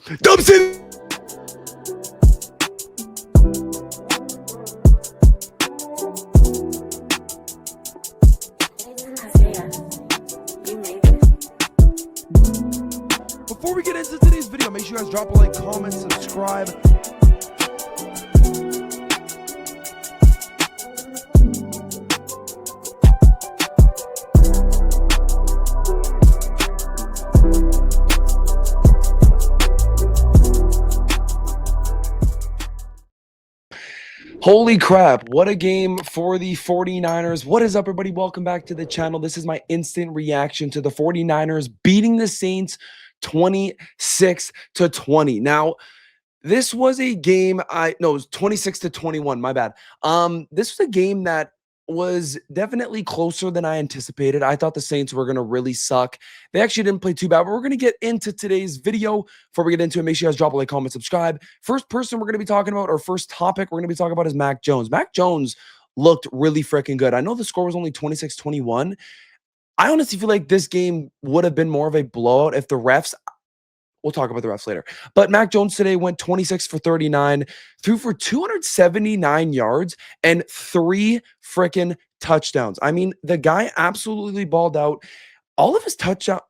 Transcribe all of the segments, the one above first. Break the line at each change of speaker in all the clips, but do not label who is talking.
Dub City. Before we get into today's video, make sure you guys drop a like, comment, subscribe. Holy crap, what a game for the 49ers. What is up, everybody? Welcome back to the channel. This is my instant reaction to the 49ers beating the Saints 26-20. Now, this was a game it was 26-21, my bad. This was a game that was definitely closer than I anticipated. I thought the Saints were going to really suck. They actually didn't play too bad, but we're going to get into today's video. Before we get into it, make sure you guys drop a like, comment, subscribe. First person we're going to be talking about, or first topic we're going to be talking about is Mac Jones. Mac Jones looked really freaking good. I know the score was only 26-21. I honestly feel like this game would have been more of a blowout if the refs, we'll talk about the refs later. But Mac Jones today went 26 for 39, threw for 279 yards and 3 freaking touchdowns. I mean, the guy absolutely balled out. All of his touchdown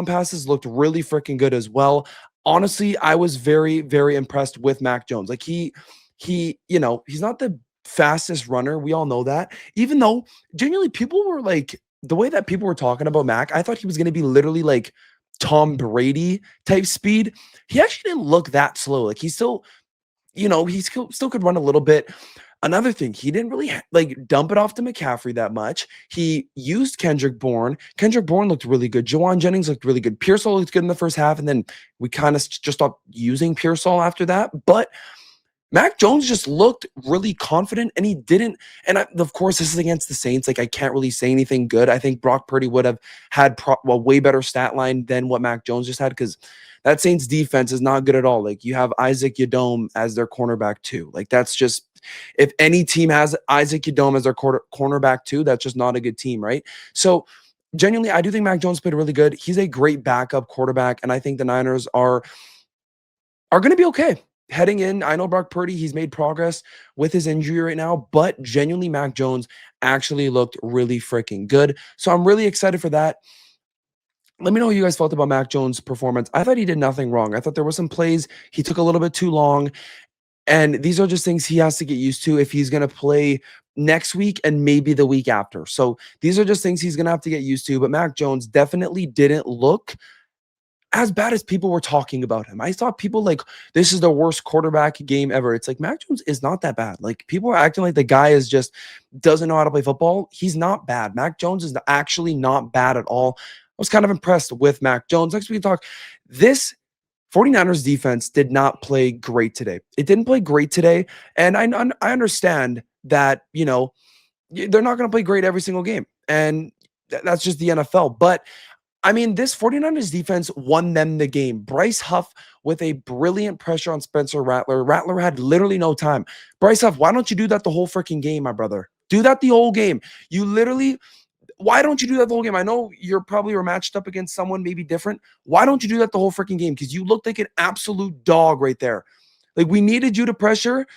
passes looked really freaking good as well. Honestly, I was very, very impressed with Mac Jones. Like he's not the fastest runner. We all know that. Even though genuinely people were like, the way that people were talking about Mac, I thought he was going to be literally like Tom Brady type speed. He actually didn't look that slow. Like he still, he still could run a little bit. Another thing, he didn't really like dump it off to McCaffrey that much. He used Kendrick Bourne. Kendrick Bourne looked really good. Jawan Jennings looked really good. Pearsall looked good in the first half, and then we kind of just stopped using Pearsall after that. But Mac Jones just looked really confident, and he didn't. And of course, this is against the Saints. Like, I can't really say anything good. I think Brock Purdy would have had a way better stat line than what Mac Jones just had, because that Saints defense is not good at all. Like, you have Isaac Yadom as their cornerback too. Like, that's just, if any team has Isaac Yadom as their cornerback too, that's just not a good team, right? So, genuinely, I do think Mac Jones played really good. He's a great backup quarterback, and I think the Niners are going to be okay. Heading in, I know Brock Purdy, he's made progress with his injury right now, but genuinely Mac Jones actually looked really freaking good. So I'm really excited for that. Let me know what you guys felt about Mac Jones' performance. I thought he did nothing wrong. I thought there were some plays he took a little bit too long, and these are just things he has to get used to if he's going to play next week and maybe the week after. So these are just things he's going to have to get used to, but Mac Jones definitely didn't look as bad as people were talking about him. I saw people like, this is the worst quarterback game ever. It's like, Mac Jones is not that bad. Like, people are acting like the guy is just doesn't know how to play football. He's not bad. Mac Jones is actually not bad at all. I was kind of impressed with Mac Jones. Next we can talk. This 49ers defense did not play great today. It didn't play great today. And I understand that, they're not going to play great every single game. And that's just the NFL. But I mean, this 49ers defense won them the game. Bryce Huff with a brilliant pressure on Spencer Rattler. Rattler had literally no time. Bryce Huff, why don't you do that the whole freaking game, my brother? Do that the whole game. Why don't you do that the whole game? I know you're probably matched up against someone maybe different. Why don't you do that the whole freaking game? Because you looked like an absolute dog right there. Like, we needed you to pressure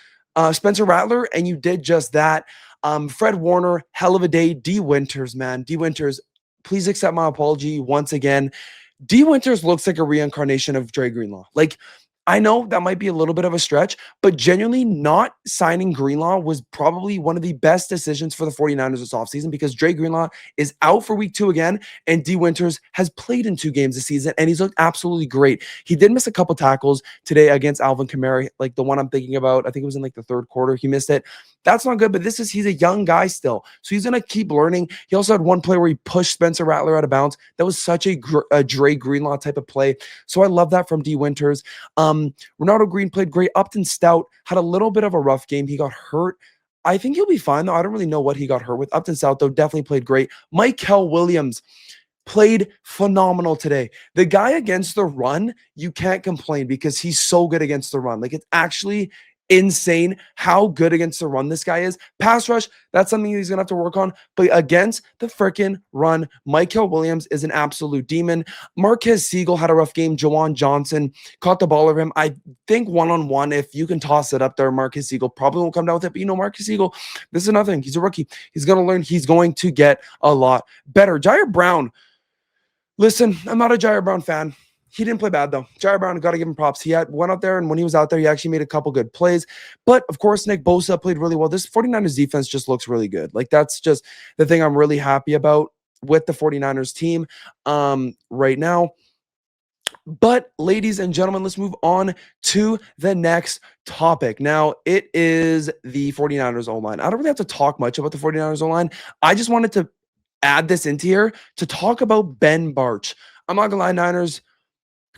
Spencer Rattler, and you did just that. Fred Warner, hell of a day. D. Winters, man. D. Winters, please accept my apology once again. D. Winters looks like a reincarnation of Dre Greenlaw. Like, I know that might be a little bit of a stretch, but genuinely not signing Greenlaw was probably one of the best decisions for the 49ers this offseason, because Dre Greenlaw is out for week 2 again, and D. Winters has played in 2 games this season, and he's looked absolutely great. He did miss a couple tackles today against Alvin Kamara, like the one I'm thinking about. I think it was in like the 3rd quarter. He missed it. That's not good, but he's a young guy still, so he's going to keep learning. He also had one play where he pushed Spencer Rattler out of bounds. That was such a Dre Greenlaw type of play, so I love that from D. Winters. Ronaldo Green played great. Upton Stout had a little bit of a rough game. He got hurt. I think he'll be fine, though. I don't really know what he got hurt with. Upton Stout, though, definitely played great. Michael Williams played phenomenal today. The guy against the run, you can't complain, because he's so good against the run. Like, it's actually insane how good against the run this guy is. Pass rush, that's something he's going to have to work on. But against the freaking run, Michael Williams is an absolute demon. Marquez Siegel had a rough game. Jawan Johnson caught the ball over him. I think one-on-one, if you can toss it up there, Marquez Siegel probably won't come down with it. But Marquez Siegel, this is another thing. He's a rookie. He's going to learn. He's going to get a lot better. Jair Brown, listen, I'm not a Jair Brown fan. He didn't play bad, though. Jair Brown, got to give him props. He went out there, and when he was out there, he actually made a couple good plays. But, of course, Nick Bosa played really well. This 49ers defense just looks really good. Like, that's just the thing I'm really happy about with the 49ers team right now. But, ladies and gentlemen, let's move on to the next topic. Now, it is the 49ers O-line. I don't really have to talk much about the 49ers O-line. I just wanted to add this into here to talk about Ben Bartch. I'm not going to lie, Niners,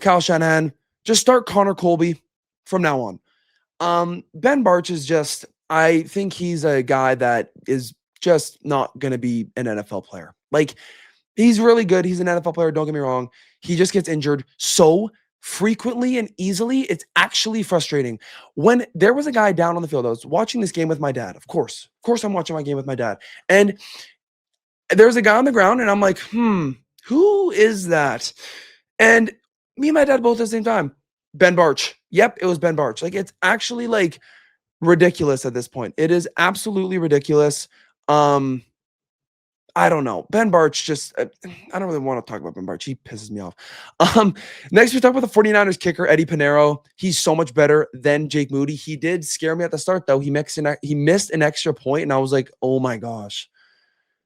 Kyle Shanahan, just start Connor Colby from now on. Ben Bartch is just, I think he's a guy that is just not going to be an NFL player. Like, he's really good. He's an NFL player. Don't get me wrong. He just gets injured so frequently and easily. It's actually frustrating. When there was a guy down on the field, I was watching this game with my dad. Of course, I'm watching my game with my dad. And there's a guy on the ground, and I'm like, who is that? And me and my dad both at the same time. Ben Bartch. Yep, it was Ben Bartch. Like, it's actually like ridiculous at this point. It is absolutely ridiculous. I don't know. Ben Bartch just, I don't really want to talk about Ben Bartch. He pisses me off. Next, we talk about the 49ers kicker, Eddie Pinheiro. He's so much better than Jake Moody. He did scare me at the start, though. He missed an extra point, and I was like, oh my gosh.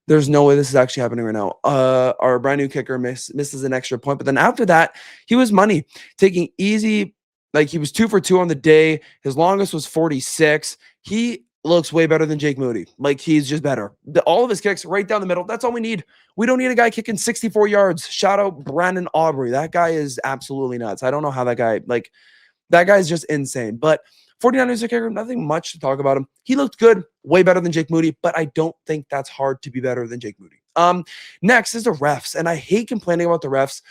There's no way this is actually happening right now. Our brand new kicker misses an extra point. But then after that, he was money. Taking easy, like he was 2 for 2 on the day. His longest was 46. He looks way better than Jake Moody. Like, he's just better. All of his kicks right down the middle. That's all we need. We don't need a guy kicking 64 yards. Shout out Brandon Aubrey. That guy is absolutely nuts. I don't know how that guy's just insane. But 49ers kicker, nothing much to talk about him. He looked good, way better than Jake Moody, but I don't think that's hard to be better than Jake Moody. Next is the refs, and I hate complaining about the refs.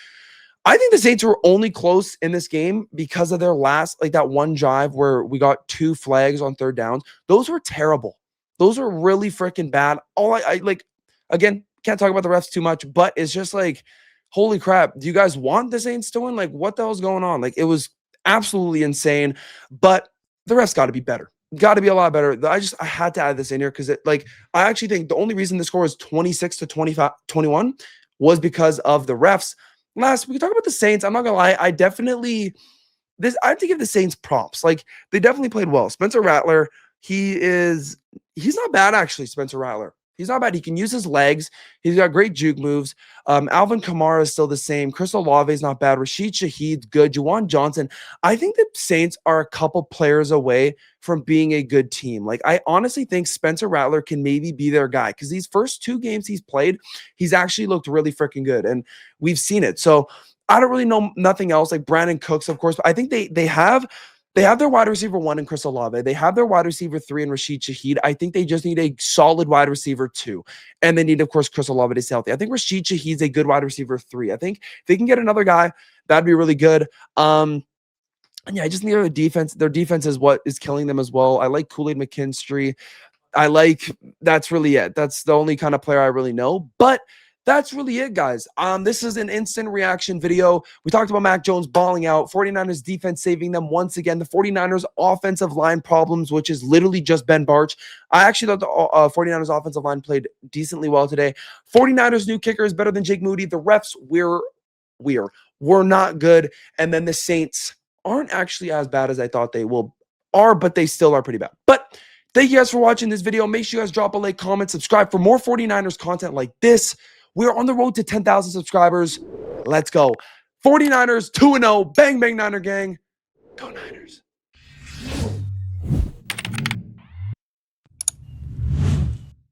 I think the Saints were only close in this game because of their last, like that one drive where we got 2 flags on 3rd downs. Those were terrible. Those were really freaking bad. All I like, again, can't talk about the refs too much, but it's just like, holy crap. Do you guys want the Saints to win? Like, what the hell's going on? Like, it was absolutely insane, but the refs got to be better. Got to be a lot better. I had to add this in here because I actually think the only reason the score is 26 to 21 was because of the refs. Last, we can talk about the Saints. I'm not gonna lie. I have to give the Saints props. Like, they definitely played well. Spencer Rattler, he's not bad actually. Spencer Rattler. He's not bad. He can use his legs. He's got great juke moves. Alvin Kamara is still the same. Chris Olave is not bad. Rashid Shaheed's good. Juwan Johnson. I think the Saints are a couple players away from being a good team. Like, I honestly think Spencer Rattler can maybe be their guy because these first 2 games he's played, he's actually looked really freaking good, and we've seen it. So I don't really know nothing else. Like Brandon Cooks, of course, but I think they have their wide receiver 1 in Chris Olave. They have their wide receiver 3 in Rashid Shaheed. I think they just need a solid wide receiver 2. And they need, of course, Chris Olave to stay healthy. I think Rashid Shaheed's a good wide receiver 3. I think if they can get another guy, that'd be really good. And yeah, I just need their defense. Their defense is what is killing them as well. I like Kool-Aid McKinstry. That's really it. That's the only kind of player I really know. But that's really it, guys. This is an instant reaction video. We talked about Mac Jones balling out, 49ers defense saving them once again, the 49ers offensive line problems, which is literally just Ben Bartch. I actually thought the 49ers offensive line played decently well today. 49ers new kicker is better than Jake Moody. The refs were not good. And then the Saints aren't actually as bad as I thought they are, but they still are pretty bad. But thank you guys for watching this video. Make sure you guys drop a like, comment, subscribe for more 49ers content like this. We're on the road to 10,000 subscribers. Let's go. 49ers 2-0. Bang, bang, Niner gang. Go Niners.